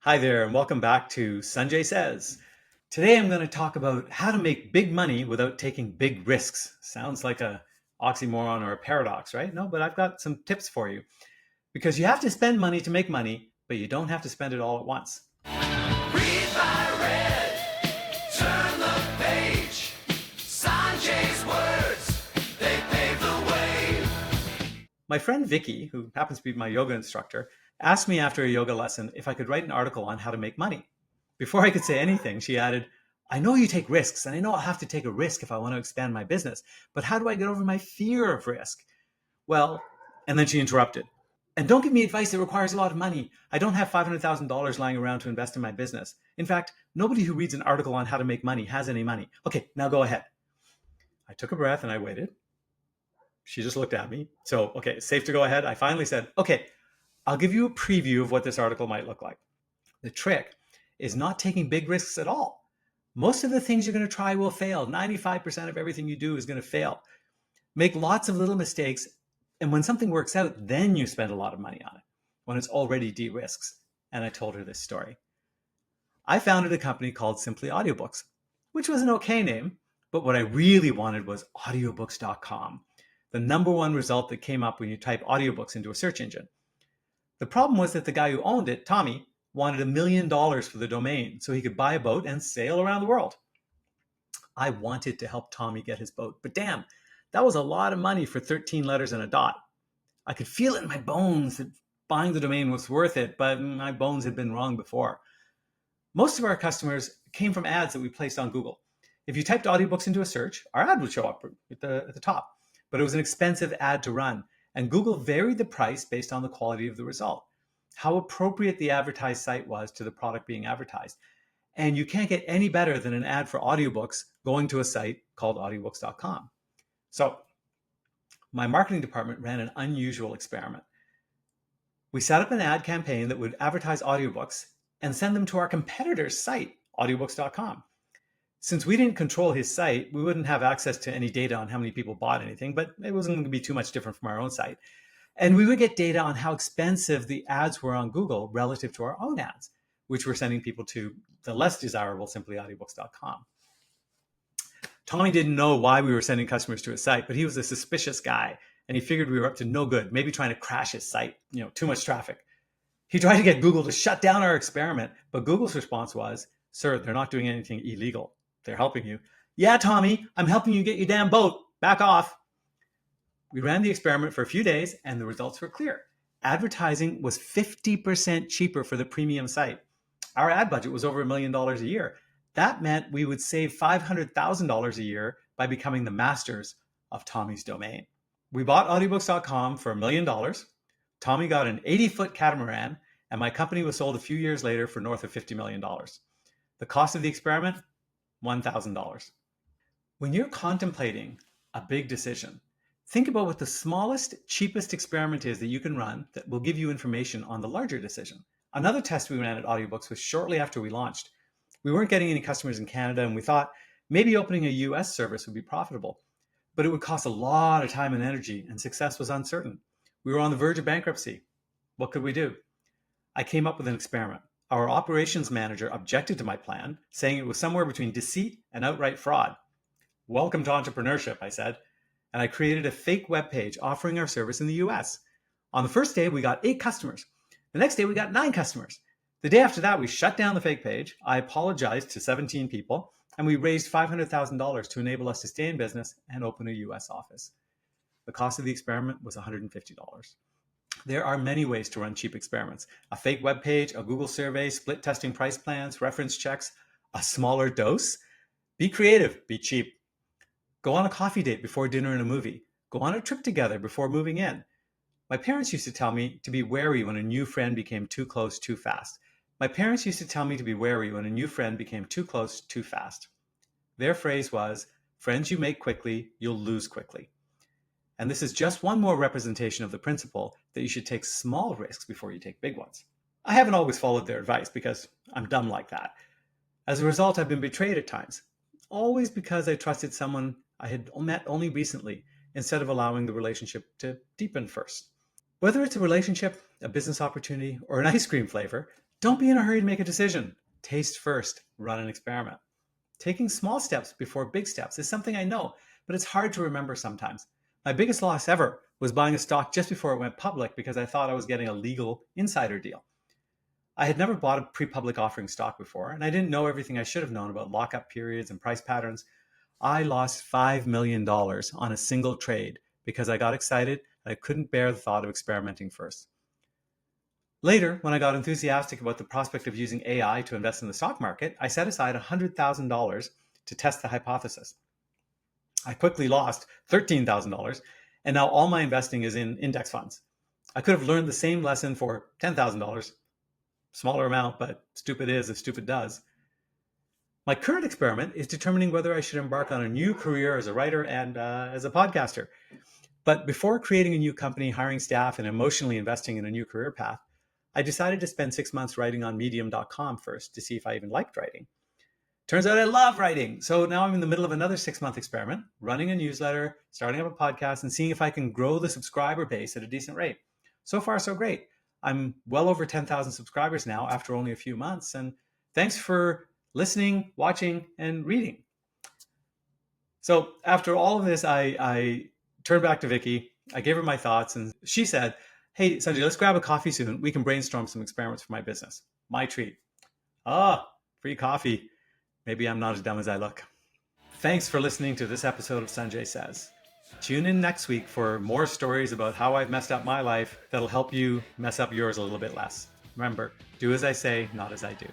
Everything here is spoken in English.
Hi there, and welcome back to Sanjay Says. Today I'm going to talk about how to make big money without taking big risks. Sounds like a oxymoron or a paradox, right? No, but I've got some tips for you. Because you have to spend money to make money, but you don't have to spend it all at once. Read my red, turn the page. Sanjay's words, they pave the way. My friend Vicky, who happens to be my yoga instructor, asked me after a yoga lesson if I could write an article on how to make money. Before I could say anything, she added, I know you take risks, and I know I'll have to take a risk if I want to expand my business, but how do I get over my fear of risk? Well, and then she interrupted. And don't give me advice that requires a lot of money. I don't have $500,000 lying around to invest in my business. In fact, nobody who reads an article on how to make money has any money. Okay, now go ahead. I took a breath and I waited. She just looked at me. So, okay, safe to go ahead. I finally said, okay, I'll give you a preview of what this article might look like. The trick is not taking big risks at all. Most of the things you're going to try will fail. 95% of everything you do is going to fail. Make lots of little mistakes. And when something works out, then you spend a lot of money on it when it's already de-risked. And I told her this story. I founded a company called Simply Audiobooks, which was an okay name, but what I really wanted was audiobooks.com, the number one result that came up when you type audiobooks into a search engine. The problem was that the guy who owned it, Tommy, wanted $1 million for the domain so he could buy a boat and sail around the world. I wanted to help Tommy get his boat, but damn, that was a lot of money for 13 letters and a dot. I could feel it in my bones that buying the domain was worth it, but my bones had been wrong before. Most of our customers came from ads that we placed on Google. If you typed audiobooks into a search, our ad would show up at the top, but it was an expensive ad to run, and Google varied the price based on the quality of the result, how appropriate the advertised site was to the product being advertised. And you can't get any better than an ad for audiobooks going to a site called audiobooks.com. So my marketing department ran an unusual experiment. We set up an ad campaign that would advertise audiobooks and send them to our competitor's site, audiobooks.com. Since we didn't control his site, we wouldn't have access to any data on how many people bought anything, but it wasn't going to be too much different from our own site. And we would get data on how expensive the ads were on Google relative to our own ads, which were sending people to the less desirable simplyaudiobooks.com. Tommy didn't know why we were sending customers to his site, but he was a suspicious guy, and he figured we were up to no good, maybe trying to crash his site, too much traffic. He tried to get Google to shut down our experiment, but Google's response was, sir, they're not doing anything illegal. They're helping you. Yeah, Tommy, I'm helping you get your damn boat. Back off. We ran the experiment for a few days, and the results were clear. Advertising was 50% cheaper for the premium site. Our ad budget was over $1 million a year. That meant we would save $500,000 a year by becoming the masters of Tommy's domain. We bought audiobooks.com for $1 million. Tommy got an 80-foot catamaran, and my company was sold a few years later for north of $50 million. The cost of the experiment, $1,000. When you're contemplating a big decision, think about what the smallest, cheapest experiment is that you can run that will give you information on the larger decision. Another test we ran at audiobooks was shortly after we launched. We weren't getting any customers in Canada, and we thought maybe opening a US service would be profitable, but it would cost a lot of time and energy, and success was uncertain. We were on the verge of bankruptcy. What could we do? I came up with an experiment. Our operations manager objected to my plan, saying it was somewhere between deceit and outright fraud. Welcome to entrepreneurship, I said, and I created a fake web page offering our service in the US. On the first day, we got 8 customers. The next day, we got 9 customers. The day after that, we shut down the fake page. I apologized to 17 people, and we raised $500,000 to enable us to stay in business and open a US office. The cost of the experiment was $150. There are many ways to run cheap experiments. A fake web page, a Google survey, split testing price plans, reference checks, a smaller dose. Be creative, be cheap. Go on a coffee date before dinner and a movie. Go on a trip together before moving in. My parents used to tell me to be wary when a new friend became too close too fast. My parents used to tell me to be wary when a new friend became too close too fast. Their phrase was, friends you make quickly, you'll lose quickly. And this is just one more representation of the principle that you should take small risks before you take big ones. I haven't always followed their advice because I'm dumb like that. As a result, I've been betrayed at times, always because I trusted someone I had met only recently instead of allowing the relationship to deepen first. Whether it's a relationship, a business opportunity, or an ice cream flavor, Don't be in a hurry to make a decision. Taste first, run an experiment. Taking small steps before big steps is something I know, but it's hard to remember sometimes. My biggest loss ever was buying a stock just before it went public because I thought I was getting a legal insider deal. I had never bought a pre-public offering stock before, and I didn't know everything I should have known about lockup periods and price patterns. I lost $5 million on a single trade because I got excited and I couldn't bear the thought of experimenting first. Later, when I got enthusiastic about the prospect of using AI to invest in the stock market, I set aside $100,000 to test the hypothesis. I quickly lost $13,000, and now all my investing is in index funds. I could have learned the same lesson for $10,000, smaller amount, but stupid is if stupid does. My current experiment is determining whether I should embark on a new career as a writer and as a podcaster. But before creating a new company, hiring staff, and emotionally investing in a new career path, I decided to spend 6 months writing on medium.com first to see if I even liked writing. Turns out I love writing. So now I'm in the middle of another 6-month experiment, running a newsletter, starting up a podcast, and seeing if I can grow the subscriber base at a decent rate. So far, so great. I'm well over 10,000 subscribers now after only a few months. And thanks for listening, watching, and reading. So after all of this, I turned back to Vicky. I gave her my thoughts, and she said, "Hey, Sanjay, let's grab a coffee soon. We can brainstorm some experiments for my business." My treat. Free coffee. Maybe I'm not as dumb as I look. Thanks for listening to this episode of Sanjay Says. Tune in next week for more stories about how I've messed up my life that'll help you mess up yours a little bit less. Remember, do as I say, not as I do.